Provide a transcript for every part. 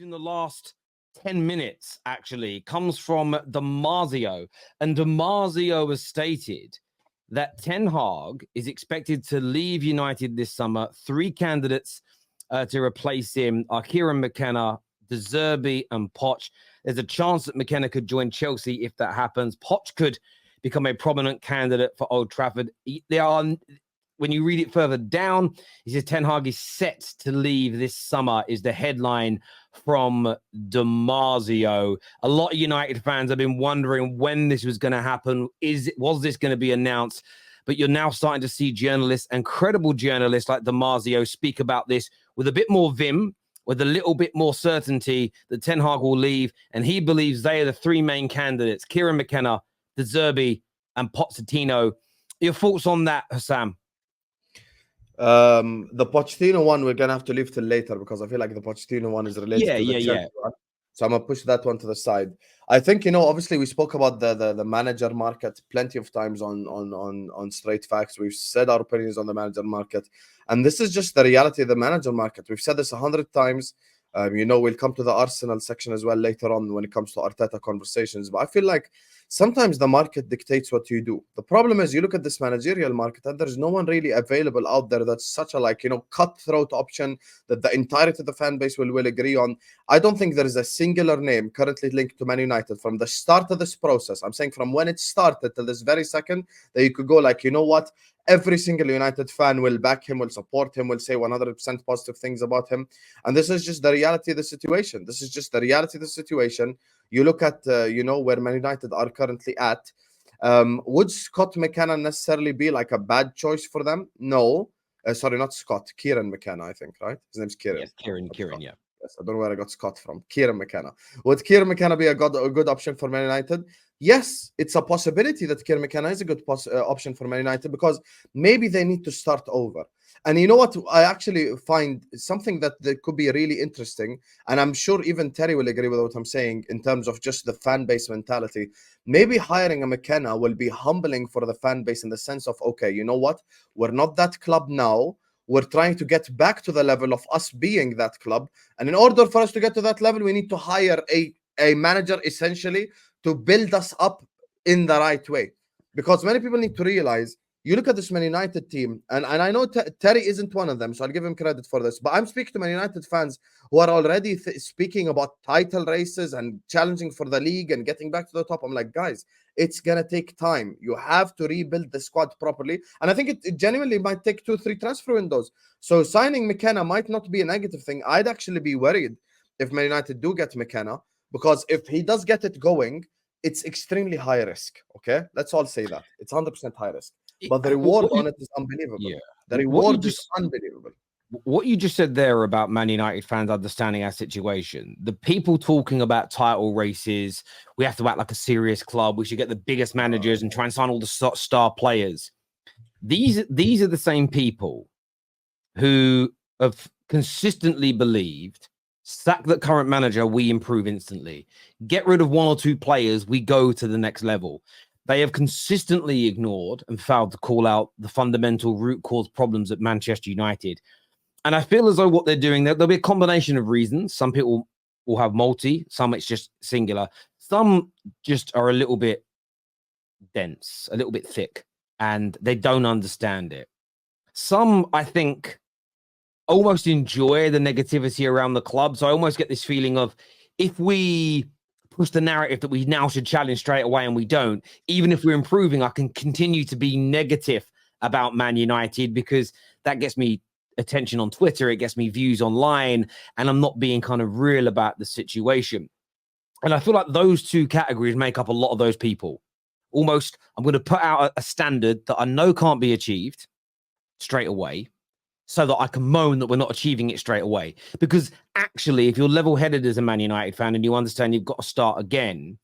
in the last 10 minutes, actually, comes from Damasio. And Damasio has stated that Ten Hag is expected to leave United this summer. 3 candidates to replace him are Kieran McKenna, Zerbi, and Poch. There's a chance that McKenna could join Chelsea if that happens. Poch could become a prominent candidate for Old Trafford. There are, when you read it further down, he says Ten Hag is set to leave this summer, is the headline from Damasio. A lot of United fans have been wondering when this was going to happen. Was this going to be announced? But you're now starting to see journalists and credible journalists like Damasio speak about this with a bit more vim, with a little bit more certainty that Ten Hag will leave. And he believes they are the 3 main candidates, Kieran McKenna, De Zerbi, and Pochettino. Your thoughts on that, Hassam? The Pochettino one, we're going to have to leave till later because I feel like the Pochettino one is related to the Chelsea one. So I'm going to push that one to the side. I think, obviously we spoke about the manager market plenty of times on Straight Facts. We've said our opinions on the manager market. And this is just the reality of the manager market. We've said this 100 times. We'll come to the Arsenal section as well later on when it comes to Arteta conversations. But I feel like sometimes the market dictates what you do. The problem is you look at this managerial market and there's no one really available out there that's such a cutthroat option that the entirety of the fan base will agree on. I don't think there is a singular name currently linked to Man United from the start of this process. I'm saying from when it started to this very second that you could go what? Every single United fan will back him, will support him, will say 100% positive things about him. And this is just the reality of the situation. This is just the reality of the situation. You look at, where Man United are currently at. Would Scott McKenna necessarily be like a bad choice for them? No. Sorry, not Scott. Kieran McKenna, I think, right? His name's Kieran. Yes, Kieran, yeah. Yes, I don't know where I got Scott from. Kieran McKenna. Would Kieran McKenna be a good option for Man United? Yes, it's a possibility that Kieran McKenna is a good option for Man United because maybe they need to start over. And you know what? I actually find something that could be really interesting, and I'm sure even Terry will agree with what I'm saying in terms of just the fan base mentality. Maybe hiring a McKenna will be humbling for the fan base in the sense of, okay, you know what? We're not that club now. We're trying to get back to the level of us being that club. And in order for us to get to that level, we need to hire a manager essentially to build us up in the right way. Because many people need to realize, you look at this Man United team, and I know Terry isn't one of them, so I'll give him credit for this. But I'm speaking to Man United fans who are already speaking about title races and challenging for the league and getting back to the top. I'm like, guys, it's going to take time. You have to rebuild the squad properly. And I think it genuinely might take 2-3 transfer windows. So signing McKenna might not be a negative thing. I'd actually be worried if Man United do get McKenna, because if he does get it going, it's extremely high risk. Okay, let's all say that. It's 100% high risk. But the reward on it is unbelievable. Yeah. The reward is unbelievable. What you just said there about Man United fans understanding our situation, the people talking about title races, we have to act like a serious club, we should get the biggest managers and try and sign all the star players. These are the same people who have consistently believed, sack the current manager, we improve instantly. Get rid of 1 or 2 players, we go to the next level. They have consistently ignored and failed to call out the fundamental root cause problems at Manchester United. And I feel as though what they're doing, there'll be a combination of reasons. Some people will have multi, some it's just singular. Some just are a little bit dense, a little bit thick, and they don't understand it. Some, I think, almost enjoy the negativity around the club. So I almost get this feeling of, if we push the narrative that we now should challenge straight away and we don't, even if we're improving, I can continue to be negative about Man United because that gets me attention on Twitter, it gets me views online, and I'm not being kind of real about the situation. And I feel like those 2 categories make up a lot of those people. Almost, I'm going to put out a standard that I know can't be achieved straight away, so that I can moan that we're not achieving it straight away. Because actually, if you're level-headed as a Man United fan and you understand you've got to start again,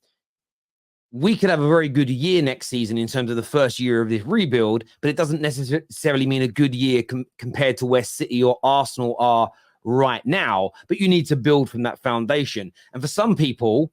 we could have a very good year next season in terms of the first year of this rebuild, but it doesn't necessarily mean a good year compared to where City or Arsenal are right now. But you need to build from that foundation. And for some people,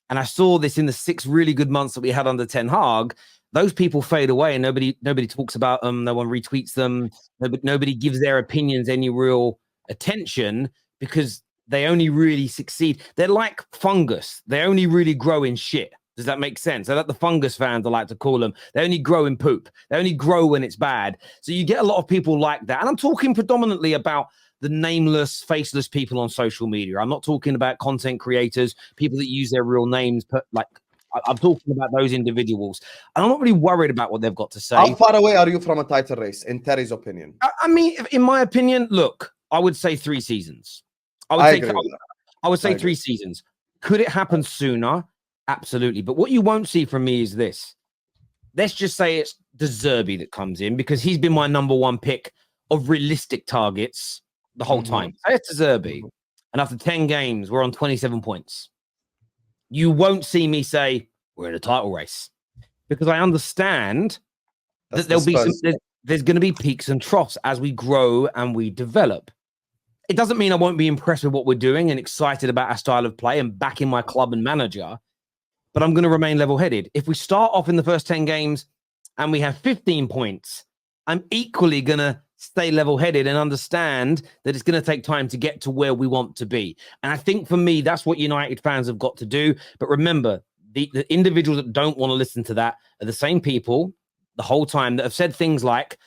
and I saw this in the 6 really good months that we had under Ten Hag, those people fade away and nobody talks about them. No one retweets them. Nobody gives their opinions any real attention because they only really succeed. They're like fungus. They only really grow in shit. Does that make sense? So that the fungus fans, I like to call them, they only grow in poop. They only grow when it's bad. So you get a lot of people like that. And I'm talking predominantly about the nameless, faceless people on social media. I'm not talking about content creators, people that use their real names. I'm talking about those individuals. And I'm not really worried about what they've got to say. How far away are you from a title race, in Terry's opinion? I mean, in my opinion, look, I would say 3 seasons. I would say 3 seasons. Could it happen sooner? Absolutely. But what you won't see from me is this. Let's just say it's the Zerbi that comes in because he's been my number 1 pick of realistic targets the whole time. Say it's Zerbi. And after 10 games, we're on 27 points. You won't see me say we're in a title race because I understand that there'll be there's going to be peaks and troughs as we grow and we develop. It doesn't mean I won't be impressed with what we're doing and excited about our style of play and backing my club and manager, but I'm going to remain level-headed. If we start off in the first 10 games and we have 15 points, I'm equally going to stay level-headed and understand that it's going to take time to get to where we want to be. And I think for me, that's what United fans have got to do. But remember, the individuals that don't want to listen to that are the same people the whole time that have said things like,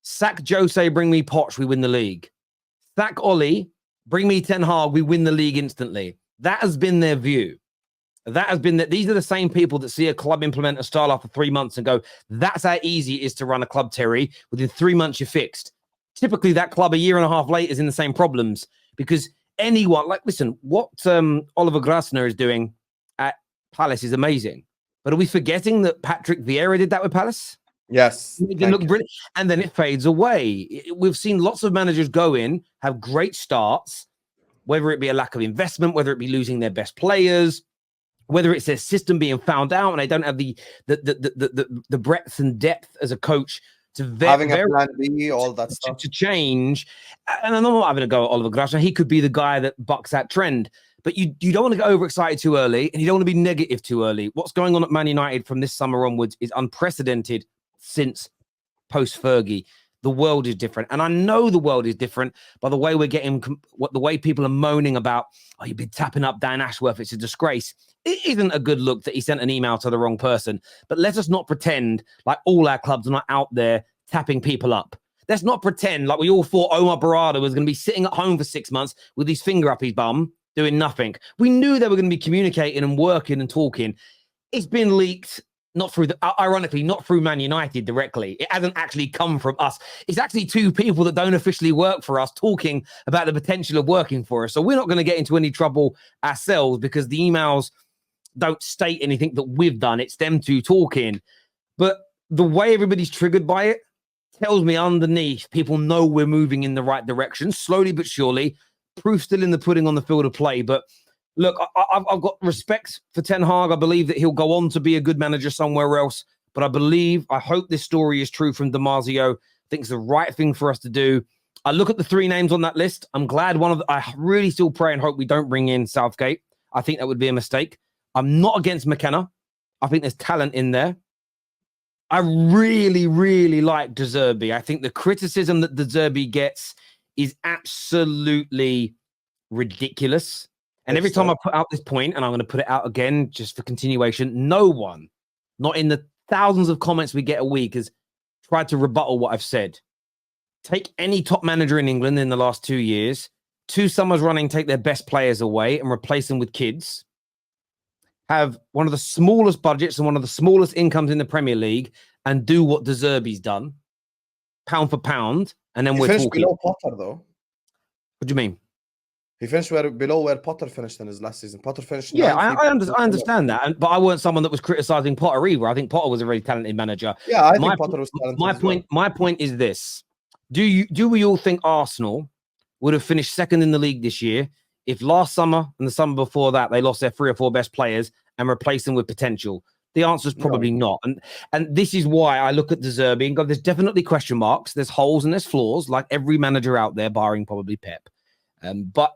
sack Jose, bring me Poch, we win the league. Sack Ollie, bring me Ten Hag, we win the league instantly. That has been their view. That has been that these are the same people that see a club implement a style after 3 months and go, that's how easy it is to run a club, Terry. Within 3 months, you're fixed. Typically, that club a year and a half later is in the same problems because anyone, like, listen, what Oliver Glasner is doing at Palace is amazing. But are we forgetting that Patrick Vieira did that with Palace? Yes. It can look brilliant, and then it fades away. We've seen lots of managers go in, have great starts, whether it be a lack of investment, whether it be losing their best players, whether it's their system being found out and they don't have the breadth and depth as a coach to having a plan B, all that stuff to change. And I'm not having a go at Oliver Glasner. He could be the guy that bucks that trend. But you don't want to get overexcited too early, and you don't want to be negative too early. What's going on at Man United from this summer onwards is unprecedented since post-Fergie. The world is different. And I know the world is different by the way we're getting, the way people are moaning about, oh, you've been tapping up Dan Ashworth. It's a disgrace. It isn't a good look that he sent an email to the wrong person. But let us not pretend like all our clubs are not out there tapping people up. Let's not pretend like we all thought Omar Barada was going to be sitting at home for 6 months with his finger up his bum, doing nothing. We knew they were going to be communicating and working and talking. It's been leaked, ironically, not through Man United directly. It hasn't actually come from us. It's actually 2 people that don't officially work for us talking about the potential of working for us. So we're not going to get into any trouble ourselves because the emails don't state anything that we've done. It's them 2 talking. But the way everybody's triggered by it tells me underneath people know we're moving in the right direction, slowly but surely. Proof still in the pudding on the field of play. But look, I've got respect for Ten Hag. I believe that he'll go on to be a good manager somewhere else. But I hope this story is true from Damasio. I think it's the right thing for us to do. I look at the 3 names on that list. I'm glad I really still pray and hope we don't bring in Southgate. I think that would be a mistake. I'm not against McKenna. I think there's talent in there. I really, really like De Zerbi. I think the criticism that De Zerbi gets is absolutely ridiculous. And every time I put out this point, and I'm going to put it out again just for continuation, no one, not in the thousands of comments we get a week, has tried to rebuttal what I've said. Take any top manager in England in the last 2 years, 2 summers running, take their best players away and replace them with kids. Have one of the smallest budgets and one of the smallest incomes in the Premier League and do what De Zerbi's done, pound for pound, and then we're talking. Below Potter, though. What do you mean? He finished below where Potter finished in his last season. Potter finished. Yeah, I understand that, but I weren't someone that was criticizing Potter either. I think Potter was a very talented manager. Yeah, I think Potter was talented. My point is this: do we all think Arsenal would have finished second in the league this year if last summer and the summer before that they lost their 3 or 4 best players and replaced them with potential? The answer is probably not. And this is why I look at De Zerbi and go, there's definitely question marks. There's holes and there's flaws, like every manager out there, barring probably Pep. But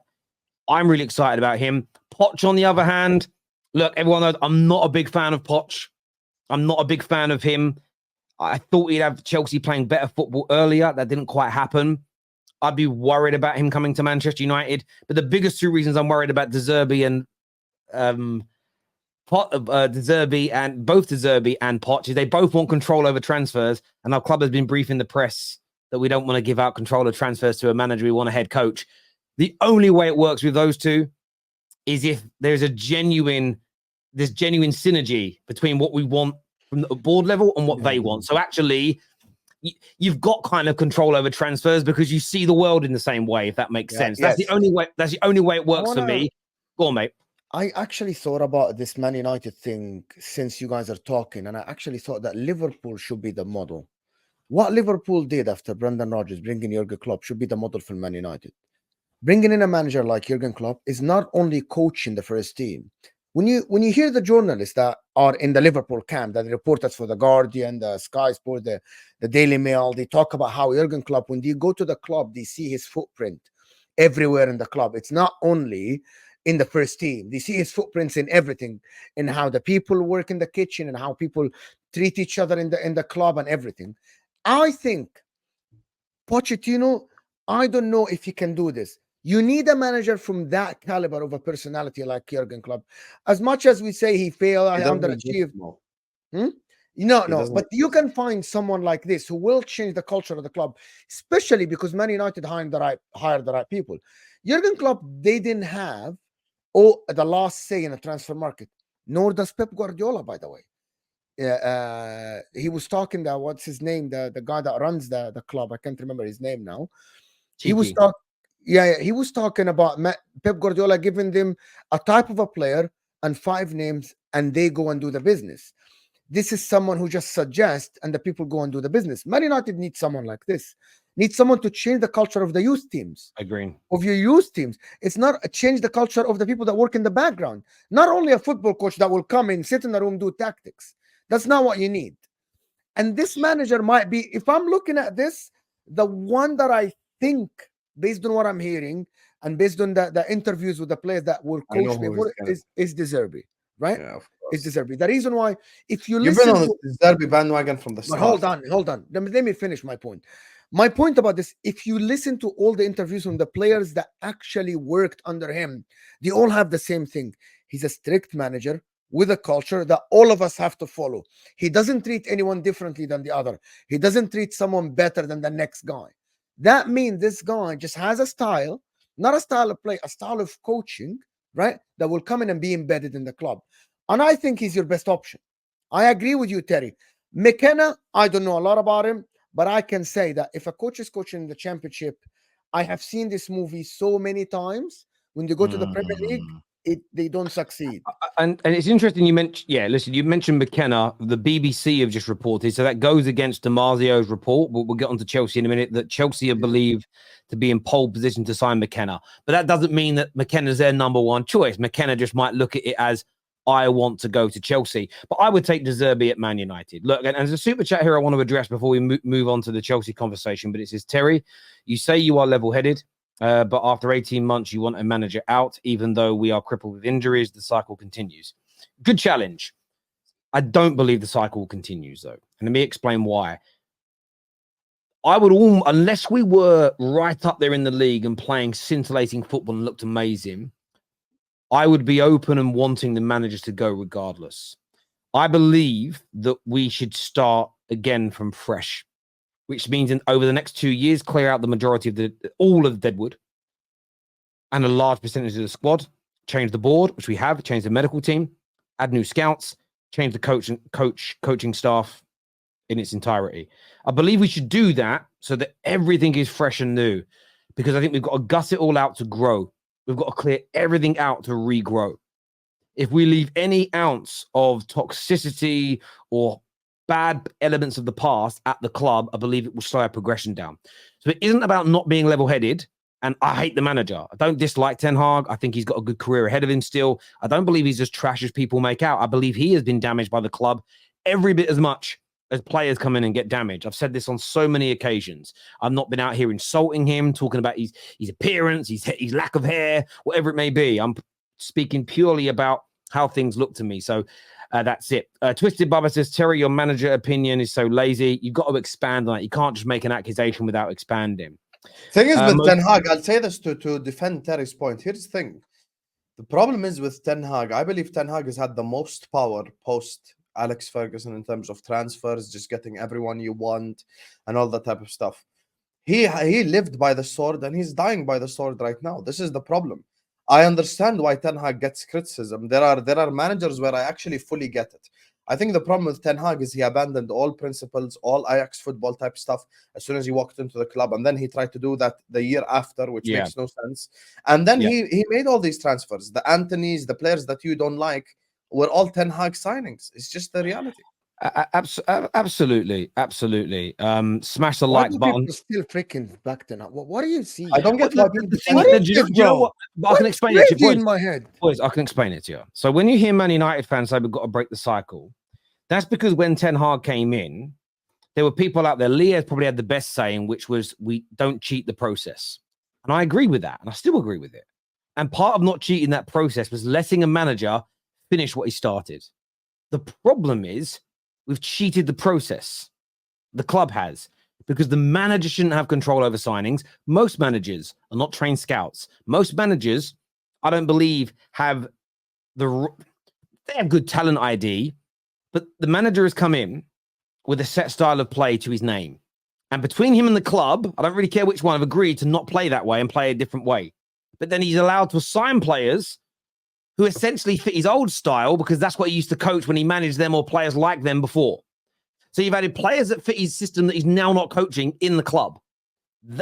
I'm really excited about him. Poch, on the other hand, look, everyone knows I'm not a big fan of Poch. I'm not a big fan of him. I thought he'd have Chelsea playing better football earlier. That didn't quite happen. I'd be worried about him coming to Manchester United. But the biggest two reasons I'm worried about De Zerbi and De Zerbi and Poch is they both want control over transfers, and our club has been briefing the press that we don't want to give out control of transfers to a manager. We want a head coach. The only way it works with those two is if there's genuine synergy between what we want from the board level and what they want. So actually, you've got kind of control over transfers because you see the world in the same way, if that makes sense. That's the only way. That's the only way it works for me. Go on, mate. I actually thought about this Man United thing since you guys are talking, and I actually thought that Liverpool should be the model. What Liverpool did after Brendan Rodgers bringing Jurgen Klopp should be the model for Man United. Bringing in a manager like Jurgen Klopp is not only coaching the first team. When you hear the journalists that are in the Liverpool camp, that reporters for the Guardian, the Sky Sport, the Daily Mail, they talk about how Jurgen Klopp, when they go to the club, they see his footprint everywhere in the club. It's not only in the first team. They see his footprints in everything, in how the people work in the kitchen and how people treat each other in the club and everything. I think Pochettino, I don't know if he can do this. You need a manager from that caliber of a personality like Jurgen Klopp. As much as we say he failed, I underachieved. No, but you can find someone like this who will change the culture of the club, especially because Man United hired the right people. Jurgen Klopp, they didn't have the last say in the transfer market, nor does Pep Guardiola, by the way. He was talking that, what's his name, the guy that runs the club, I can't remember his name now. He was talking about Pep Guardiola giving them a type of a player and 5 names, and they go and do the business. This is someone who just suggests, and the people go and do the business. Man United needs someone like this. Needs someone to change the culture of the youth teams. Agreed. Of your youth teams. It's not change the culture of the people that work in the background. Not only a football coach that will come in, sit in the room, do tactics. That's not what you need. And this manager might be, if I'm looking at this, the one that I think, based on what I'm hearing and based on the interviews with the players that were coached before, is De Zerbi, right? Yeah, is De Zerbi. The reason why, if you You've listen been on the Zerbi bandwagon from the start. Hold on. Let me finish my point. My point about this, if you listen to all the interviews from the players that actually worked under him, they all have the same thing. He's a strict manager with a culture that all of us have to follow. He doesn't treat anyone differently than the other. He doesn't treat someone better than the next guy. That means this guy just has a style, not a style of play, a style of coaching, right? That will come in and be embedded in the club. And I think he's your best option. I agree with you, Terry. McKenna, I don't know a lot about him, but I can say that if a coach is coaching in the championship, I have seen this movie so many times. When they go to the Premier League, they don't succeed. And it's interesting you mentioned, you mentioned McKenna. The BBC have just reported, so that goes against DiMarzio's report. We'll get on to Chelsea in a minute, that Chelsea are believed to be in pole position to sign McKenna. But that doesn't mean that McKenna's their number one choice. McKenna just might look at it as, I want to go to Chelsea. But I would take De Zerbi at Man United. Look, and there's a super chat here I want to address before we move on to the Chelsea conversation. But it says, Terry, you say you are level-headed, but after 18 months, you want a manager out. Even though we are crippled with injuries, the cycle continues. Good challenge. I don't believe the cycle continues, though. And let me explain why. I would unless we were right up there in the league and playing scintillating football and looked amazing, I would be open and wanting the managers to go regardless. I believe that we should start again from fresh, which means over the next 2 years, clear out the majority of all of the deadwood and a large percentage of the squad, change the board, which we have, change the medical team, add new scouts, change the coaching staff in its entirety. I believe we should do that so that everything is fresh and new, because I think we've got to gut it all out to grow. We've got to clear everything out to regrow. If we leave any ounce of toxicity or bad elements of the past at the club, I believe it will slow our progression down. So it isn't about not being level-headed, and I hate the manager. I don't dislike Ten Hag. I think he's got a good career ahead of him still. I don't believe he's as trash as people make out. I believe he has been damaged by the club every bit as much as players come in and get damaged. I've said this on so many occasions. I've not been out here insulting him, talking about his appearance, his lack of hair, whatever it may be. I'm speaking purely about how things look to me. So that's it. Twisted Bubba says, Terry, your manager opinion is so lazy. You've got to expand on it. You can't just make an accusation without expanding. Thing is with most- Ten Hag, I'll say this to defend Terry's point. Here's the thing. The problem is with Ten Hag, I believe Ten Hag has had the most power post Alex Ferguson in terms of transfers, just getting everyone you want and all that type of stuff. He lived by the sword and he's dying by the sword right now. This is the problem. I understand why Ten Hag gets criticism. There are managers where I actually fully get it. I think the problem with Ten Hag is he abandoned all principles, all Ajax football type stuff as soon as he walked into the club, and then he tried to do that the year after, which makes no sense. And then he made all these transfers. The Anthonys, the players that you don't like, were all Ten Hag signings. It's just the reality. Absolutely. Smash the Why like do button. people still freaking back then? What do you see? I don't get why people. Do you know what? But I can explain it to you, in my head. boys. I can explain it to you. So when you hear Man United fans say we've got to break the cycle, that's because when Ten Hag came in, there were people out there. Leah probably had the best saying, which was, "We don't cheat the process," and I agree with that, and I still agree with it. And part of not cheating that process was letting a manager finish what he started. The problem is we've cheated the process. The club has, because the manager shouldn't have control over signings. Most managers are not trained scouts. Most managers, I don't believe, they have good talent ID, but the manager has come in with a set style of play to his name. And between him and the club, I don't really care which one, have agreed to not play that way and play a different way. But then he's allowed to assign players who essentially fit his old style because that's what he used to coach when he managed them or players like them before. So you've added players that fit his system that he's now not coaching in the club.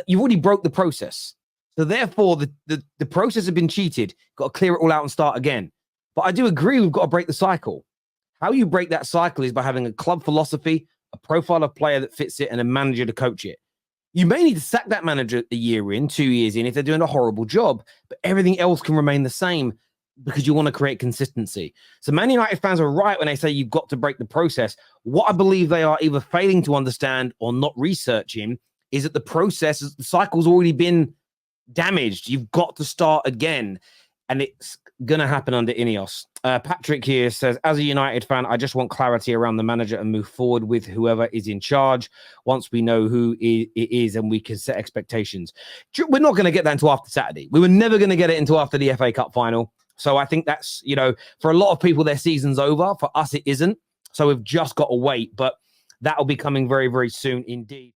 You've already broke the process. So therefore, the process has been cheated. Got to clear it all out and start again. But I do agree we've got to break the cycle. How you break that cycle is by having a club philosophy, a profile of player that fits it, and a manager to coach it. You may need to sack that manager a year in, 2 years in, if they're doing a horrible job, but everything else can remain the same because you want to create consistency. So Man United fans are right when they say you've got to break the process. What I believe they are either failing to understand or not researching is that the process, the cycle's already been damaged. You've got to start again. And it's going to happen under Ineos. Patrick here says, as a United fan, I just want clarity around the manager and move forward with whoever is in charge once we know who it is and we can set expectations. We're not going to get that until after Saturday. We were never going to get it until after the FA Cup final. So I think that's, for a lot of people, their season's over. For us, it isn't. So we've just got to wait. But that'll be coming very, very soon indeed.